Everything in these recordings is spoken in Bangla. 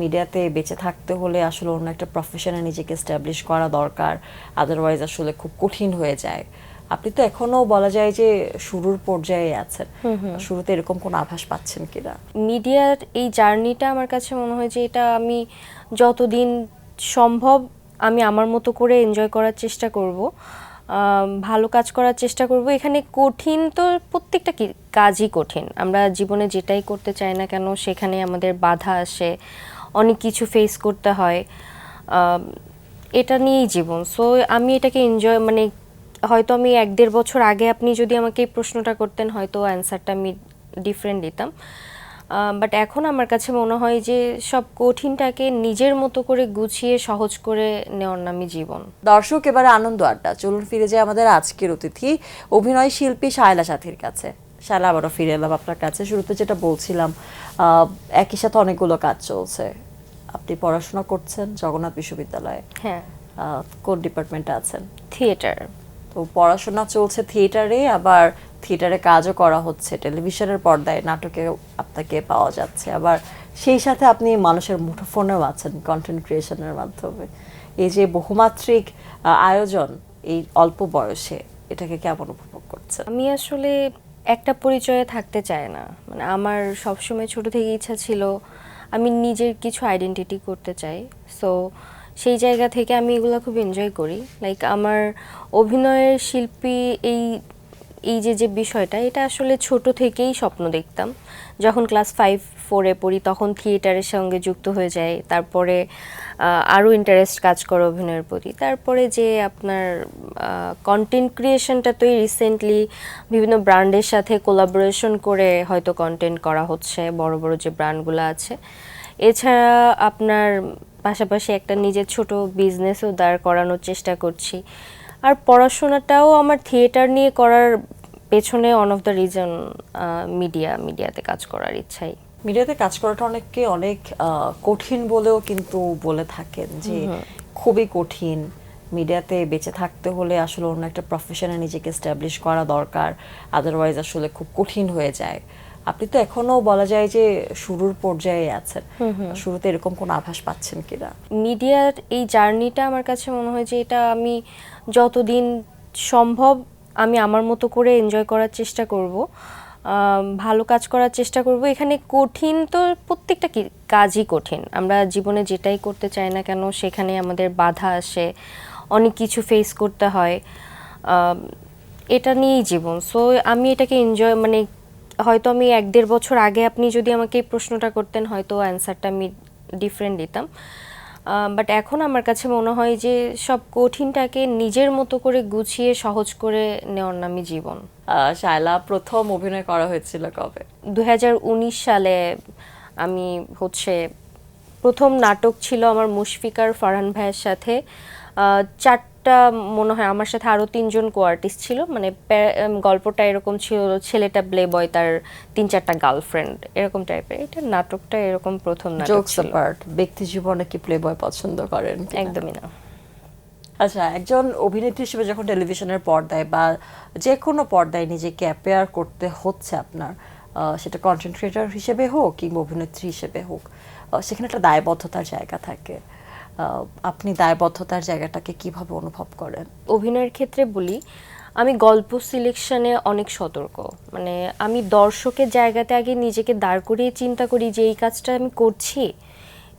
মিডিয়াতে বেঁচে থাকতে হলে আসলে অন্য একটা প্রফেশনে নিজেকে এস্টাবলিশ করা দরকার, আদারওয়াইজ আসলে খুব কঠিন হয়ে যায়। আপনি তো এখনো বলা যায় যে শুরুর পর্যায়ে আছেন, শুরুতে এরকম কোনো আভাস পাচ্ছেন কিনা? মিডিয়ার এই জার্নিটা আমার কাছে মনে হয় যে এটা আমি যতদিন সম্ভব আমি আমার মতো করে এনজয় করার চেষ্টা করব, ভালো কাজ করার চেষ্টা করব। এখানে কঠিন তো প্রত্যেকটা কাজই কঠিন, আমরা জীবনে যেটাই করতে চাই না কেন সেখানে আমাদের বাধা আসে, অনেক কিছু ফেস করতে হয়, এটা নিয়েই জীবন। সো আমি এটাকে এনজয়, মানে হয়তো আমি 1-1.5 বছর আগে আপনি যদি আমাকে এই প্রশ্নটা করতেন হয়তো অ্যান্সারটা আমি ডিফারেন্ট দিতাম, বাট এখন আমার কাছে মনে হয় যে সব কঠিনটাকে নিজের মতো করে গুছিয়ে সহজ করে নেওয়ার নামই জীবন। দর্শক, এবারে আনন্দ আড্ডা। চলুন ফিরে যাই আমাদের আজকের অতিথি অভিনয় শিল্পী শায়লা সাথীর কাছে। শায়লা, আবারও ফিরে এলাম আপনার কাছে। শুরুতে যেটা বলছিলাম, একই সাথে অনেকগুলো কাজ চলছে। আপনি পড়াশোনা করছেন জগন্নাথ বিশ্ববিদ্যালয়ে, হ্যাঁ, কোন ডিপার্টমেন্টে আছেন? থিয়েটার। তো পড়াশোনা চলছে থিয়েটারে, আবার থিয়েটারে কাজও করা হচ্ছে, টেলিভিশনের পর্দায় নাটকে আপনাকে পাওয়া যাচ্ছে, আবার সেই সাথে আপনি মানুষের মুঠোফোনেও আছেন কন্টেন্ট ক্রিয়েশনের মাধ্যমে। এই যে বহুমাত্রিক আয়োজন এই অল্প বয়সে, এটাকে কেমন উপভোগ করছেন? আমি আসলে একটা পরিচয়ে থাকতে চাই না, মানে আমার সবসময় ছোট থেকে ইচ্ছা ছিল আমি নিজের কিছু আইডেন্টিটি করতে চাই। সো সেই জায়গা থেকে আমি এগুলো খুব এনজয় করি। লাইক আমার অভিনয়ের শিল্পী এই এই যে বিষয়টা, এটা আসলে ছোট থেকেই স্বপ্ন দেখতাম। যখন ক্লাস 5-4-এ পড়ি তখন থিয়েটারের সঙ্গে যুক্ত হয়ে যাই, তারপরে আরও ইন্টারেস্ট কাজ করে অভিনয়ের প্রতি। তারপরে যে আপনার কন্টেন্ট ক্রিয়েশনটা তো রিসেন্টলি বিভিন্ন ব্র্যান্ডের সাথে কোলাবোরেশন করে হয়তো কন্টেন্ট করা হচ্ছে, বড় বড় যে ব্র্যান্ডগুলো আছে। এছাড়া আপনার পাশাপাশি একটা নিজের ছোট বিজনেসও দাঁড় করানোর চেষ্টা করছি। আর পড়াশোনাটাও আমার থিয়েটার নিয়ে করার পেছনে ওয়ান অফ দ্য রিজন মিডিয়াতে কাজ করার ইচ্ছাই। মিডিয়াতে কাজ করাটা অনেককে অনেক কঠিন বলেও কিন্তু বলে থাকেন, যে খুবই কঠিন। মিডিয়াতে বেঁচে থাকতে হলে আসলে অন্য একটা প্রফেশনে নিজেকে এস্টাবলিশ করা দরকার, আদারওয়াইজ আসলে খুব কঠিন হয়ে যায়। আপনি তো এখনো বলা যায় যে শুরুর পর্যায়ে আছেন, শুরুতে এরকম কোনো আভাস পাচ্ছেন কিনা? মিডিয়ার এই জার্নিটা আমার কাছে মনে হয় যে এটা আমি যতদিন সম্ভব আমি আমার মতো করে এনজয় করার চেষ্টা করব, ভালো কাজ করার চেষ্টা করব। এখানে কঠিন তো প্রত্যেকটা কাজই কঠিন, আমরা জীবনে যেটাই করতে চাই না কেন সেখানে আমাদের বাধা আসে, অনেক কিছু ফেস করতে হয়, এটা নিয়েই জীবন। সো আমি এটাকে এনজয়, মানে হয়তো আমি 1-1.5 বছর আগে আপনি যদি আমাকে এই প্রশ্নটা করতেন হয়তো অ্যান্সারটা আমি ডিফারেন্ট দিতাম, বাট এখন আমার কাছে মনে হয় যে সব কঠিনটাকে নিজের মতো করে গুছিয়ে সহজ করে নেওয়ার নামই জীবন। শায়লা, প্রথম অভিনয় করা হয়েছিল কবে? 2019 সালে আমি হচ্ছে প্রথম নাটক ছিল আমার মুশফিকার ফারহান ভাইয়ের সাথে। 4টা মনে হয়, আমার সাথে আরও 3জন কো আর্টিস্ট ছিল। মানে গল্পটা এরকম ছিল, ছেলেটা প্লে বয়, তার 3-4টা গার্লফ্রেন্ড, এরকম টাইপের। এটা নাটকটা এরকম প্রথম নাটক জোকস ছিল। অ্যাপার্ট, ব্যক্তি জীবনে কি প্লে বয় পছন্দ করেন কিনা? একদমই না। আচ্ছা, একজন অভিনেত্রী হিসেবে যখন টেলিভিশনের পর্দায় বা যে কোনো পর্দায় নিজেকে অ্যাপেয়ার করতে হচ্ছে আপনার, সেটা কন্টেন্ট ক্রিয়েটর হিসেবে হোক কিংবা অভিনেত্রী হিসেবে হোক, সেখানে একটা দায়বদ্ধতার জায়গা থাকে। আপনি দায়বদ্ধতার জায়গাটাকে কিভাবে অনুভব করেন? অভিনয়ের ক্ষেত্রে বলি, আমি গল্প সিলেকশনে অনেক সতর্ক। মানে আমি দর্শকের জায়গাতে আগে নিজেকে দাঁড় করিয়ে চিন্তা করি যে এই কাজটা আমি করছি,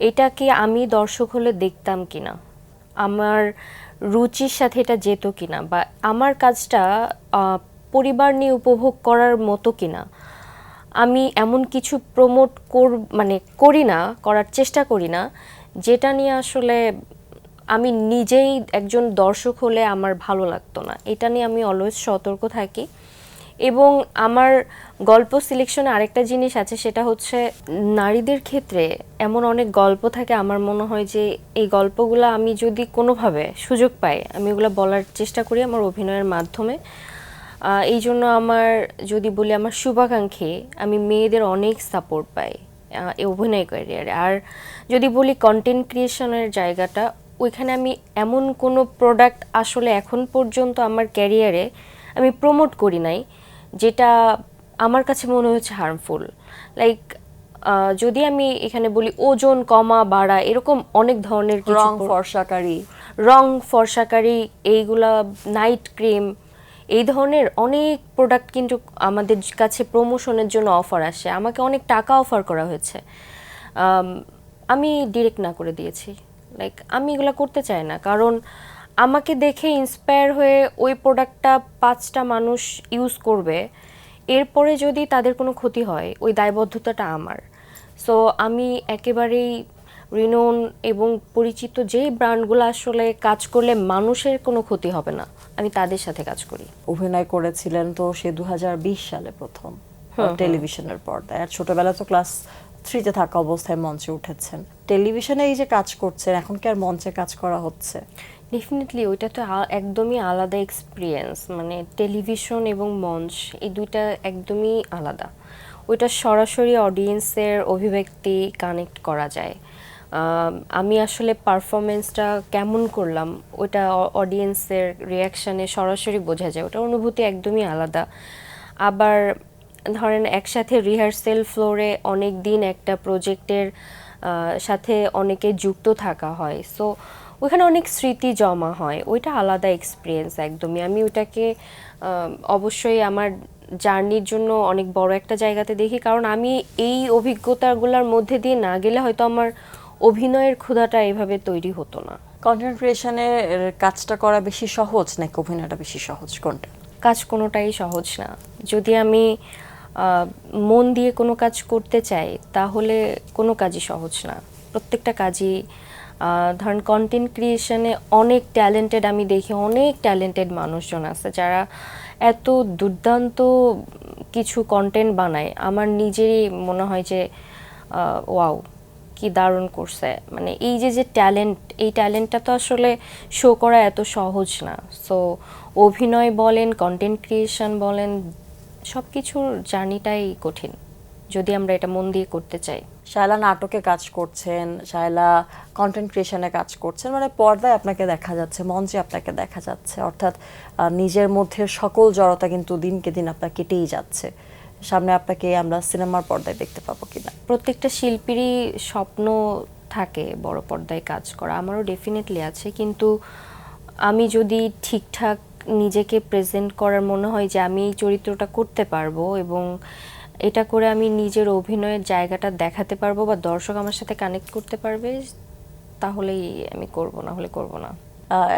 এটা কি আমি দর্শক হলে দেখতাম কিনা, আমার রুচির সাথে এটা যেত কিনা, বা আমার কাজটা পরিবার নিয়ে উপভোগ করার মতো কিনা। আমি এমন কিছু মানে করি না, করার চেষ্টা করি না যেটা নিয়ে আসলে আমি নিজেই একজন দর্শক হলে আমার ভালো লাগতো না। এটা নিয়ে আমি অলওয়েজ সতর্ক থাকি। এবং আমার গল্প সিলেকশনে আরেকটা জিনিস আছে, সেটা হচ্ছে নারীদের ক্ষেত্রে এমন অনেক গল্প থাকে, আমার মনে হয় যে এই গল্পগুলো আমি যদি কোনোভাবে সুযোগ পাই আমি ওগুলো বলার চেষ্টা করি আমার অভিনয়ের মাধ্যমে। এই জন্য আমার, যদি বলি আমার শুভাকাঙ্ক্ষী, আমি মেয়েদের অনেক সাপোর্ট পাই এই অভিনয় ক্যারিয়ারে। আর যদি বলি কন্টেন্ট ক্রিয়েশনের জায়গাটা, ওইখানে আমি এমন কোনো প্রোডাক্ট আসলে এখন পর্যন্ত আমার ক্যারিয়ারে আমি প্রমোট করি নাই যেটা আমার কাছে মনে হচ্ছে হার্মফুল। লাইক যদি আমি এখানে বলি ওজন কমা বাড়া এরকম অনেক ধরনের কিছু রং ফর্সাকারী, রং ফর্সাকারী, এইগুলা নাইট ক্রিম, এই ধরনের অনেক প্রোডাক্ট কিন্তু আমাদের কাছে প্রমোশনের জন্য অফার আসে, আমাকে অনেক টাকা অফার করা হয়েছে। আমি ডিরেক্ট না করে দিয়েছি, লাইক আমি এগুলো করতে চাই না, কারণ আমাকে দেখে ইন্সপায়ার হয়ে ওই প্রোডাক্টটা 5টা মানুষ ইউজ করবে, এরপরে যদি তাদের কোনো ক্ষতি হয় ওই দায়বদ্ধতাটা আমার। সো আমি একেবারেই রিনোন এবং পরিচিত যেই ব্র্যান্ডগুলো আসলে কাজ করলে মানুষের কোনো ক্ষতি হবে না, আমি তাদের সাথে কাজ করি। অভিনয় করেছিলেন তো সে 2020 সালে প্রথম টেলিভিশনের পর্দায়, আর ছোটবেলা তো ক্লাস 3-তে থাকা অবস্থায় মঞ্চে উঠেছেন। টেলিভিশনে এই যে কাজ করছেন, এখন কি আর মঞ্চে কাজ করা হচ্ছে? ডেফিনেটলি ওইটা তো একদমই আলাদা এক্সপিরিয়েন্স, মানে টেলিভিশন এবং মঞ্চ এই দুইটা একদমই আলাদা। ওইটা সরাসরি অডিয়েন্সের অভিব্যক্তি কানেক্ট করা যায়। আমি আসলে পারফরমেন্সটা কেমন করলাম ওইটা অডিয়েন্সের রিয়াকশানে সরাসরি বোঝা যায়, ওটার অনুভূতি একদমই আলাদা। আবার ধরেন একসাথে রিহার্সেল ফ্লোরে অনেক দিন একটা প্রজেক্টের সাথে অনেকে যুক্ত থাকা হয়, সো ওইখানে অনেক স্মৃতি জমা হয়, ওইটা আলাদা এক্সপিরিয়েন্স একদমই। আমি ওইটাকে অবশ্যই আমার জার্নির জন্য অনেক বড় একটা জায়গাতে দেখি, কারণ আমি এই অভিজ্ঞতাগুলোর মধ্যে দিয়ে না গেলে হয়তো আমার অভিনয়ের ক্ষুধাটা এভাবে তৈরি হতো না। কন্টেন্ট ক্রিয়েশনের কাজটা করা বেশি সহজ নাকি অভিনয়টা বেশি সহজ, কোনটা? কাজ কোনোটাই সহজ না। যদি আমি মন দিয়ে কোনো কাজ করতে চাই তাহলে কোনো কাজই সহজ না, প্রত্যেকটা কাজই। ধরেন কন্টেন্ট ক্রিয়েশনে অনেক ট্যালেন্টেড, আমি দেখি অনেক ট্যালেন্টেড মানুষজন আছে যারা এত দুর্দান্ত কিছু কন্টেন্ট বানায়, আমার নিজেরই মনে হয় যে ওয়াও কি দারুণ করছে। মানে এই যে যে ট্যালেন্ট, এই ট্যালেন্টটা তো আসলে শো করা এত সহজ না। সো অভিনয় বলেন, কন্টেন্ট ক্রিয়েশন বলেন, সব কিছুর জার্নিটাই কঠিন যদি আমরা এটা মন দিয়ে করতে চাই। শায়লা নাটকে কাজ করছেন, শায়লা কন্টেন্ট ক্রিয়েশনে কাজ করছেন, মানে পর্দায় আপনাকে দেখা যাচ্ছে, মঞ্চে আপনাকে দেখা যাচ্ছে, অর্থাৎ নিজের মধ্যে সকল জড়তা কিন্তু দিনকে দিন আপনার কেটেই যাচ্ছে। সামনে আপনাকে আমরা সিনেমার পর্দায় দেখতে পাবো কিনা? প্রত্যেকটা শিল্পীরই স্বপ্ন থাকে বড় পর্দায় কাজ করা, আমারও ডেফিনেটলি আছে, কিন্তু আমি যদি ঠিকঠাক নিজেকে প্রেজেন্ট করার মনে হয় যে আমি এই চরিত্রটা করতে পারবো এবং এটা করে আমি নিজের অভিনয়ের জায়গাটা দেখাতে পারবো বা দর্শক আমার সাথে কানেক্ট করতে পারবে, তাহলেই আমি করব, না হলে করব না।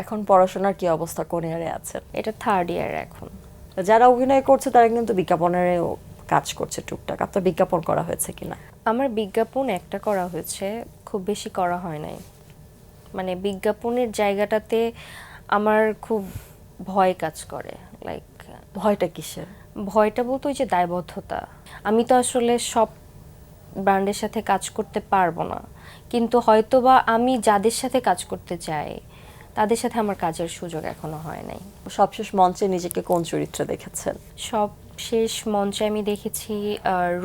এখন পড়াশোনার কি অবস্থা, কোন ইয়ারে আছেন? এটা 3rd ইয়ার এখন। যারা অভিনয় করছে তারা কিন্তু বিজ্ঞাপনেরও কাজ করছে টুকটাক, আপনার বিজ্ঞাপন করা হয়েছে কিনা? আমার বিজ্ঞাপন একটা করা হয়েছে, খুব বেশি করা হয় নাই। মানে বিজ্ঞাপনের জায়গাটাতে আমার খুব ভয় কাজ করে। লাইক ভয়টা কিসের? ভয়টা বলতে ওই যে দায়বদ্ধতা। আমি তো আসলে সব ব্র্যান্ডের সাথে কাজ করতে পারবো না, কিন্তু হয়তোবা আমি যাদের সাথে কাজ করতে চাই তাদের সাথে আমার কাজের সুযোগ এখনো হয় নাই। সবশেষ মঞ্চে নিজেকে কোন চরিত্রে দেখেছেন? সব শেষ মঞ্চে আমি দেখেছি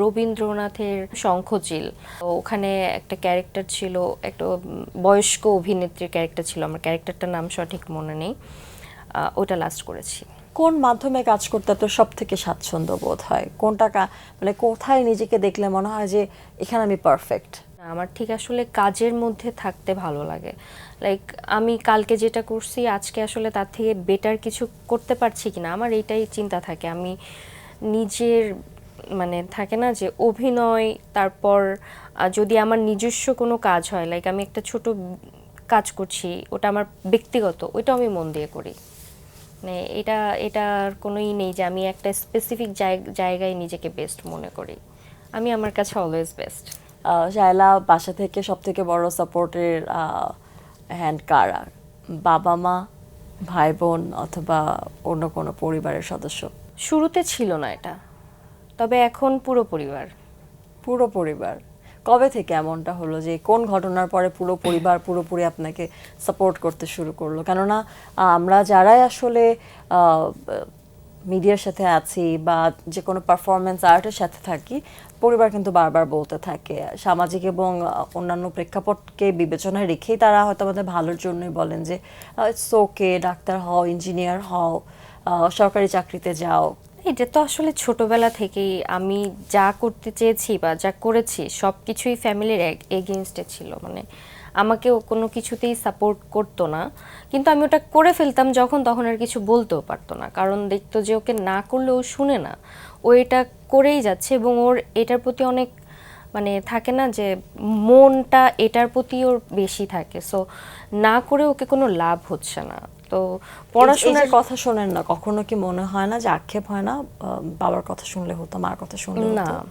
রবীন্দ্রনাথের শঙ্খচিল। ওখানে একটা ক্যারেক্টার ছিল, একটা বয়স্ক অভিনেত্রীর ক্যারেক্টার ছিল, আমার ক্যারেক্টারটার নাম সঠিক মনে নেই, ওটা লাস্ট করেছি। কোন মাধ্যমে কাজ করতে আপনার সব থেকে স্বাচ্ছন্দ্য বোধ হয়? কোনটা মানে কোথায় নিজেকে দেখলে মনে হয় যে এখানে আমি পারফেক্ট? আমার ঠিক আসলে কাজের মধ্যে থাকতে ভালো লাগে। লাইক আমি কালকে যেটা করছি আজকে আসলে তার থেকে বেটার কিছু করতে পারছি কিনা, আমার এইটাই চিন্তা থাকে। আমি নিজের মানে থাকে না যে অভিনয়, তারপর যদি আমার নিজস্ব কোনো কাজ হয়, লাইক আমি একটা ছোট কাজ করছি, ওটা আমার ব্যক্তিগত, ওইটা আমি মন দিয়ে করি। মানে এটার কোনোই নেই যে আমি একটা স্পেসিফিক জায়গায় নিজেকে বেস্ট মনে করি। আমি আমার কাছে অলওয়েজ বেস্ট। শায়লা বাসা থেকে সব থেকে বড় সাপোর্টের হ্যান্ড কারা? বাবা মা, ভাই বোন, অথবা অন্য কোনো পরিবারের সদস্য? শুরুতে ছিল না এটা, তবে এখন পুরো পরিবার। পুরো পরিবার? কবে থেকে এমনটা হলো যে কোন ঘটনার পরে পুরো পরিবার পুরোপুরি আপনাকে সাপোর্ট করতে শুরু করলো? কেননা আমরা যারাই আসলে মিডিয়ার সাথে আছি বা যে কোনো পারফরমেন্স আর্টের সাথে থাকি, পরিবার কিন্তু বারবার বলতে থাকে, সামাজিক এবং অন্যান্য প্রেক্ষাপটকে বিবেচনায় রেখেই তারা হয়তো আমাদের ভালোর জন্যই বলেন যে ইটস ওকে, ডাক্তার হও, ইঞ্জিনিয়ার হও, সরকারি চাকরিতে যাও, এটা তো আসলে ছোটবেলা থেকেই আমি যা করতে চেয়েছি বা যা করেছি সব কিছুই ফ্যামিলির এগেনস্টে ছিল, মানে আমাকেও কোনো কিছুতেই সাপোর্ট করতো না, কিন্তু আমি ওটা করে ফেলতাম যখন তখন আর কিছু বলতেও পারতো না, কারণ দেখতো যে ওকে না করলে ও শুনে না, ও এটা করেই যাচ্ছে এবং ওর এটার প্রতি অনেক মানে থাকে না যে মনটা এটার প্রতি ওর বেশি থাকে, সো না করে ওকে কোনো লাভ হচ্ছে না। তো পড়াশোনার কথা শোনেন না, কখনো কি মনে হয় না যে আক্ষেপ হয় না বাবার কথা শুনলে হতো, মার কথা শুনলে না, হতো?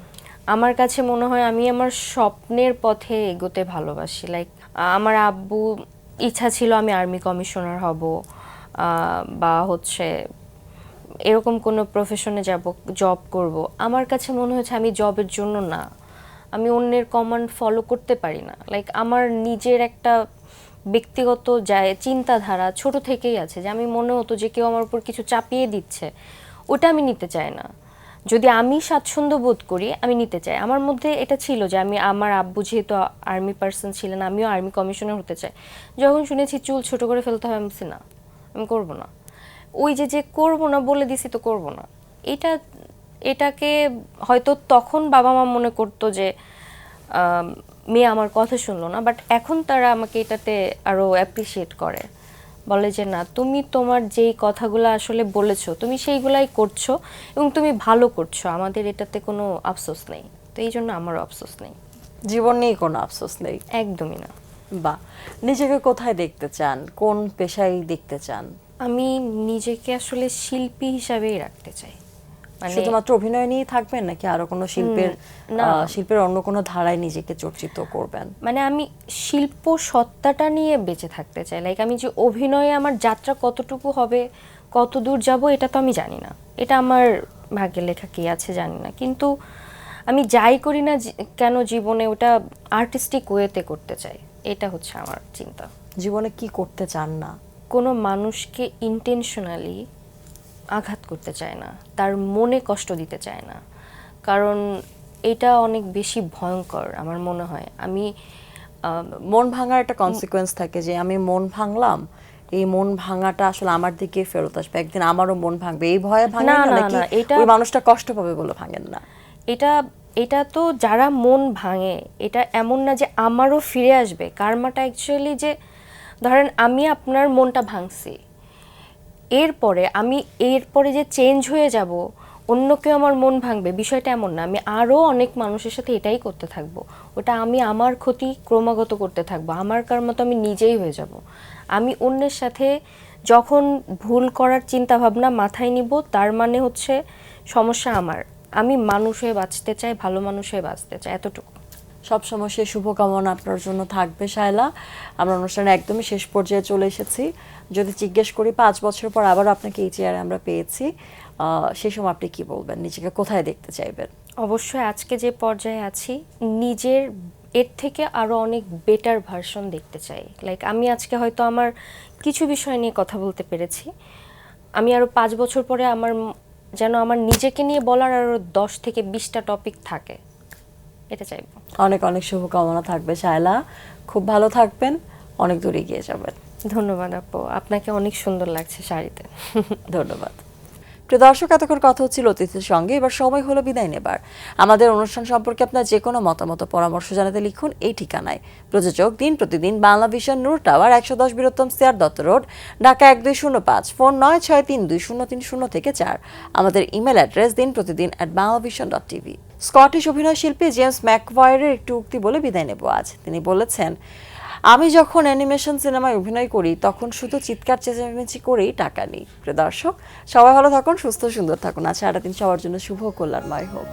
আমার কাছে মনে হয় আমি আমার স্বপ্নের পথে এগোতে ভালোবাসি। লাইক আমার আব্বু ইচ্ছা ছিল আমি আর্মি কমিশনার হব, বা হচ্ছে এরকম কোনো প্রফেশনে যাব, জব করব। আমার কাছে মনে হয়েছে আমি জবের জন্য না, আমি অন্যের কমান্ড ফলো করতে পারি না। লাইক আমার নিজের একটা ব্যক্তিগত যায় চিন্তাধারা ছোট থেকেই আছে, যে আমি মনে হতো যে কেউ আমার উপর কিছু চাপিয়ে দিচ্ছে, ওটা আমি নিতে চাই না। যদি আমি স্বাচ্ছন্দ্য বোধ করি আমি নিতে চাই। আমার মধ্যে এটা ছিল যে আমি, আমার আব্বু যেহেতু আর্মি পার্সন ছিলেন, আমিও আর্মি কমিশনার হতে চাই। যখন শুনেছি চুল ছোট করে ফেলতে হবে, আমি বলছি না, আমি করব না। ওই যে যে করব না বলে দিছি তো করব না, এটা এটাকে হয়তো তখন বাবা মা মনে করতো যে মেয়ে আমার কথা শুনলো না, বাট এখন তারা আমাকে এটাতে আরো অ্যাপ্রিসিয়েট করে, বলে যে না তুমি তোমার যেই কথাগুলো আসলে বলেছো তুমি সেইগুলাই করছো এবং তুমি ভালো করছো, আমাদের এটাতে কোনো আফসোস নেই। তো এই জন্য আমারও আফসোস নেই, জীবন নিয়ে কোনো আফসোস নেই? একদমই না। বা নিজেকে কোথায় দেখতে চান, কোন পেশায় দেখতে চান? আমি নিজেকে আসলে শিল্পী হিসাবেই রাখতে চাই। মানে শুধুমাত্র অভিনয় নিয়েই থাকবেন নাকি আরো কোনো না। শিল্পের অন্য কোনো ধারায় নিজেকে চর্চিত করবেন? মানে আমি শিল্প সত্তাটা নিয়ে বেঁচে থাকতে চাই। লাইক আমি যে অভিনয়ে আমার যাত্রা কতটুকু হবে, কত দূর যাব, এটা তো আমি জানি না, এটা আমার ভাগ্যে লেখা কি আছে জানি না, কিন্তু আমি যাই করি না কেন জীবনে ওটা আর্টিস্টিক ওয়েতে করতে চাই, এটা হচ্ছে আমার চিন্তা। জীবনে কি করতে চান না? কোনো মানুষকে ইন্টেনশনালি আঘাত করতে চায় না, তার মনে কষ্ট দিতে চায় না, কারণ এটা অনেক বেশি ভয়ঙ্কর আমার মনে হয়। আমি মন ভাঙার একটা কনসিকোয়েন্স থাকে যে আমি মন ভাঙলাম, এই মন ভাঙাটা আসলে আমার দিকে ফেরত আসবে, একদিন আমারও মন ভাঙবে, এই ভয়ে ভাঙেন না, না না, নাকি না, এটা ওই মানুষটা কষ্ট পাবে বলে ভাঙেন না? এটা এটা তো যারা মন ভাঙে এটা এমন না যে আমারও ফিরে আসবে কার্মাটা, অ্যাকচুয়ালি যে ধরেন আমি আপনার মনটা ভাঙছি, এরপরে যে চেঞ্জ হয়ে যাব, অন্য কেউ আমার মন ভাঙবে, বিষয়টা এমন না। আমি আরও অনেক মানুষের সাথে এটাই করতে থাকবো, ওটা আমি আমার ক্ষতি ক্রমাগত করতে থাকবো, আমার কার্মা তো আমি নিজেই হয়ে যাব। আমি অন্যের সাথে যখন ভুল করার চিন্তা ভাবনা মাথায় নিব, তার মানে হচ্ছে সমস্যা আমার। আমি মানুষ হয়ে বাঁচতে চাই, ভালো মানুষ হয়ে বাঁচতে চাই, এতটুকু। সবসময় সেই শুভকামনা আপনার জন্য থাকবে শায়লা। আমরা অনুষ্ঠানে একদমই শেষ পর্যায়ে চলে এসেছি। যদি জিজ্ঞেস করি 5 বছর পর আবার আপনাকে এই চেয়ারে আমরা পেয়েছি, সেই সময় আপনি কি বলবেন, নিজেকে কোথায় দেখতে চাইবেন? অবশ্যই আজকে যে পর্যায়ে আছি নিজের এর থেকে আরো অনেক বেটার ভার্সন দেখতে চাই। লাইক আমি আজকে হয়তো আমার কিছু বিষয় নিয়ে কথা বলতে পেরেছি, আমি আরো 5 বছর পরে যেন আমার নিজেকে নিয়ে বলার আরো 10 থেকে 20টা টপিক থাকে, এটা চাইবো। অনেক অনেক শুভকামনা থাকবে শায়লা, খুব ভালো থাকবেন, অনেক দূর এগিয়ে যাবেন। ধন্যবাদ আপু, আপনাকে অনেক সুন্দর লাগছে শাড়িতে। ধন্যবাদ। প্রিয় দর্শক, এতক্ষণ কথা হচ্ছিল অতিথির সঙ্গে, এবার সময় হলো বিদায় নেবার। আমাদের অনুষ্ঠান সম্পর্কে আপনার যে কোনো মতামত পরামর্শ জানাতে লিখুন এই ঠিকানায়। প্রযোজক দিন প্রতিদিন, বাংলা ভিশন, নূর টাওয়ার, 110 বীরোত্তম CR Dutta road, Dhaka 1205, phone 96320304। আমাদের ইমেল অ্যাড্রেস dinprotidin@banglavision.tv। স্কটিশ অভিনয় শিল্পী জেমস ম্যাকভয়েরের একটি উক্তি বলে বিদায় নেব আজ। তিনি বলেছেন, আমি যখন অ্যানিমেশন সিনেমায় অভিনয় করি তখন শুধু চিৎকার চেঁচামেচি করেই টাকা নিই। প্রিয় দর্শক, সবাই ভালো থাকুন, সুস্থ সুন্দর থাকুন। আজ সারাদিন সবার জন্য শুভ কল্যাণময় হোক।